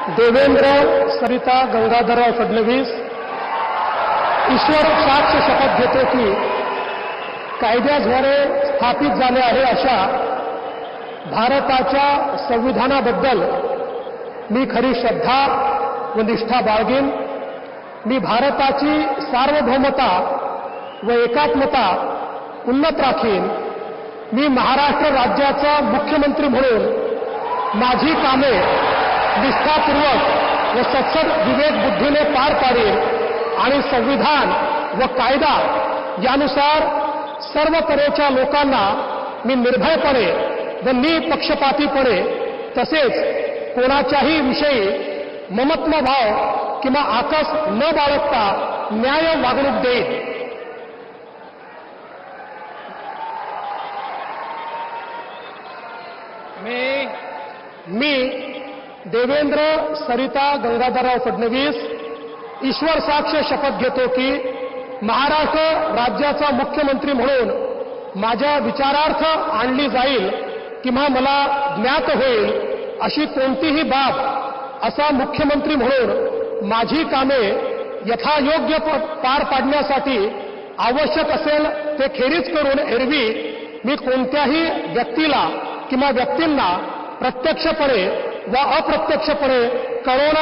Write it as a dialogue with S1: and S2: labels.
S1: देवेंद्र सरिता गंगाधरराव फडणवीस ईश्वर साक्ष शपथ घेतो की कायद्याद्वारे स्थापित झाले आहे अशा भारताच्या संविधानाबद्दल मी खरी श्रद्धा व निष्ठा बाळगेन। मी भारताची सार्वभौमता व एकात्मता उन्नत राखीन। मी महाराष्ट्र राज्याचा मुख्यमंत्री म्हणून माझी कामे निष्ठापूर्वक व सत्सद विवेक बुद्धीने पार पाडेन आणि संविधान व कायदा यानुसार सर्व तऱ्हेच्या लोकांना मी निर्भयपणे व निपक्षपातीपणे तसेच कोणाच्याही विषयी ममत्वभाव किंवा आकस न बाळगता न्याय वागणूक देईन। मी देवेंद्र सरिता गंगाधरराव फडणवीस ईश्वर साक्ष शपथ घेतो की महाराष्ट्र राज्याचा मुख्यमंत्री म्हणून माझ्या विचारार्थ आणली जाईल किंवा मला ज्ञात होईल अशी कोणतीही बाब असा मुख्यमंत्री म्हणून माझी कामे यथायोग्य पार पाडण्यासाठी आवश्यक असेल ते खेरीज करून एरवी मी कोणत्याही व्यक्तीला किंवा व्यक्तींना प्रत्यक्षपणे व अप्रत्यक्षपणे कळवणार